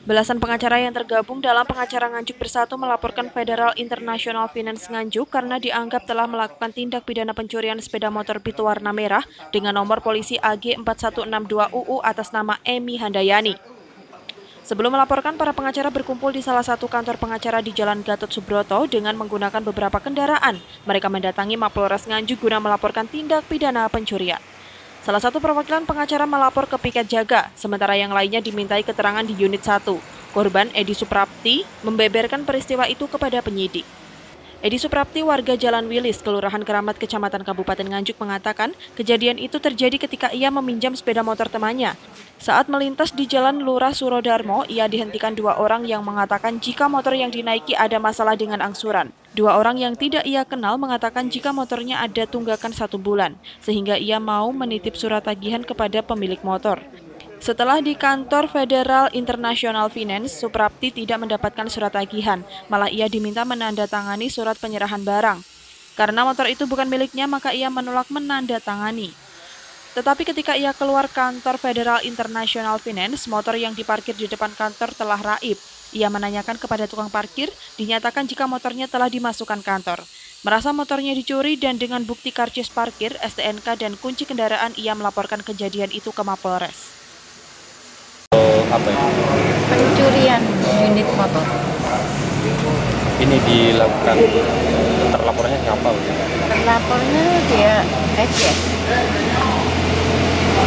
Belasan pengacara yang tergabung dalam Pengacara Nganjuk Bersatu melaporkan Federal International Finance Nganjuk karena dianggap telah melakukan tindak pidana pencurian sepeda motor Beat warna merah dengan nomor polisi AG 4162 UU atas nama Emi Handayani. Sebelum melaporkan, para pengacara berkumpul di salah satu kantor pengacara di Jalan Gatot Subroto dengan menggunakan beberapa kendaraan. Mereka mendatangi Mapolres Nganjuk guna melaporkan tindak pidana pencurian. Salah satu perwakilan pengacara melapor ke piket jaga, sementara yang lainnya dimintai keterangan di unit 1. Korban Edi Suprapti membeberkan peristiwa itu kepada penyidik. Edi Suprapti, warga Jalan Wilis, Kelurahan Keramat, Kecamatan Kabupaten Nganjuk, mengatakan kejadian itu terjadi ketika ia meminjam sepeda motor temannya. Saat melintas di Jalan Lurah Surodarmo, ia dihentikan dua orang yang mengatakan jika motor yang dinaiki ada masalah dengan angsuran. Dua orang yang tidak ia kenal mengatakan jika motornya ada tunggakan 1 bulan, sehingga ia mau menitip surat tagihan kepada pemilik motor. Setelah di kantor Federal International Finance, Suprapti tidak mendapatkan surat tagihan, malah ia diminta menandatangani surat penyerahan barang. Karena motor itu bukan miliknya, maka ia menolak menandatangani. Tetapi ketika ia keluar kantor Federal International Finance, motor yang diparkir di depan kantor telah raib. Ia menanyakan kepada tukang parkir, dinyatakan jika motornya telah dimasukkan kantor. Merasa motornya dicuri dan dengan bukti karcis parkir, STNK dan kunci kendaraan, ia melaporkan kejadian itu ke Mapolres. Apa itu? Pencurian unit motor. Ini dilakukan, terlapornya siapa? Terlapornya dia FS.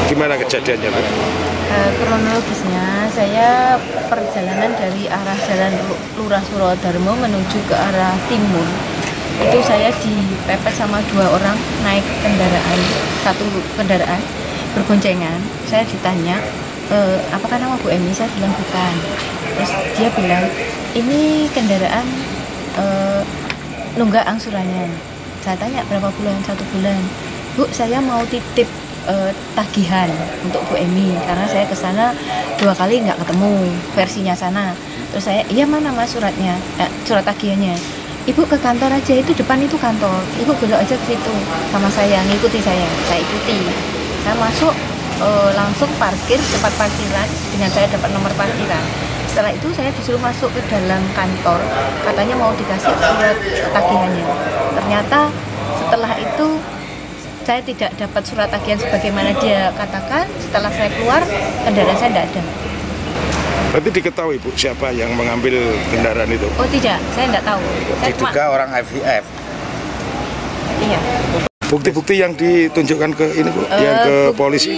Gimana kejadiannya, Bu? Kronologisnya, saya perjalanan dari arah Jalan Lurah Surodarmo menuju ke arah timur. Itu saya dipepet sama 2 orang naik kendaraan, satu kendaraan berboncengan. Saya ditanya, apakah nama Bu Emi? Saya bilang bukan. Terus dia bilang, ini kendaraan nunggak angsurannya. Saya tanya berapa bulan? 1 bulan. Bu, saya mau titip tagihan untuk Bu Emi karena saya ke sana 2 kali nggak ketemu versinya sana. Terus saya, iya mana mas suratnya, surat tagihannya? Ibu ke kantor aja, itu depan itu kantor. Ibu belok aja ke situ sama saya, ngikuti saya ikuti. Saya masuk langsung parkir tempat parkiran dengan saya dapat nomor parkiran. Setelah itu saya disuruh masuk ke dalam kantor, katanya mau dikasih surat tagihannya. Ternyata setelah itu saya tidak dapat surat tagihan sebagaimana dia katakan. Setelah saya keluar, kendaraan saya tidak ada. Berarti diketahui, Bu, siapa yang mengambil kendaraan itu? Oh tidak, saya tidak tahu. Diduga orang FIF. Iya. Bukti-bukti yang ditunjukkan ke ini, Bu, yang ke polisi?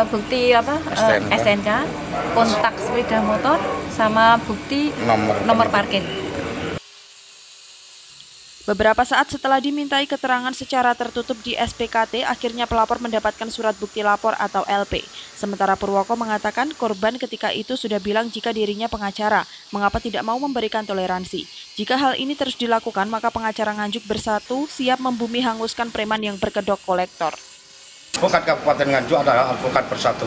Bukti apa? STNK, kontak sepeda motor, sama bukti nomor parkir. Beberapa saat setelah dimintai keterangan secara tertutup di SPKT, akhirnya pelapor mendapatkan surat bukti lapor atau LP. Sementara Purwoko mengatakan korban ketika itu sudah bilang jika dirinya pengacara, mengapa tidak mau memberikan toleransi. Jika hal ini terus dilakukan, maka Pengacara Nganjuk Bersatu siap membumi hanguskan preman yang berkedok kolektor. Advokat Kabupaten Nganjuk adalah advokat bersatu.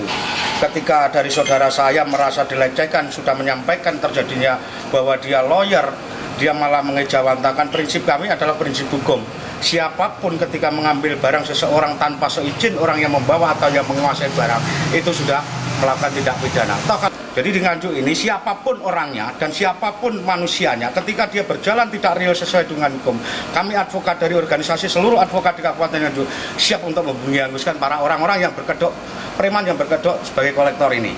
Ketika dari saudara saya merasa dilecehkan, sudah menyampaikan terjadinya bahwa dia lawyer, dia malah mengejawantakan. Prinsip kami adalah prinsip hukum. Siapapun ketika mengambil barang seseorang tanpa seizin orang yang membawa atau yang menguasai barang, itu sudah melakukan tindak pidana. Jadi di Nganjuk ini siapapun orangnya dan siapapun manusianya, ketika dia berjalan tidak real sesuai dengan hukum, kami advokat dari organisasi seluruh advokat di Kabupaten Nganjuk siap untuk membumi hanguskan para orang-orang yang berkedok, preman yang berkedok sebagai kolektor ini.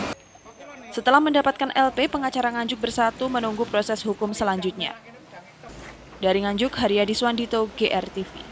Setelah mendapatkan LP, Pengacara Nganjuk Bersatu menunggu proses hukum selanjutnya. Dari Nganjuk, Haryadi Swandito, GRTV.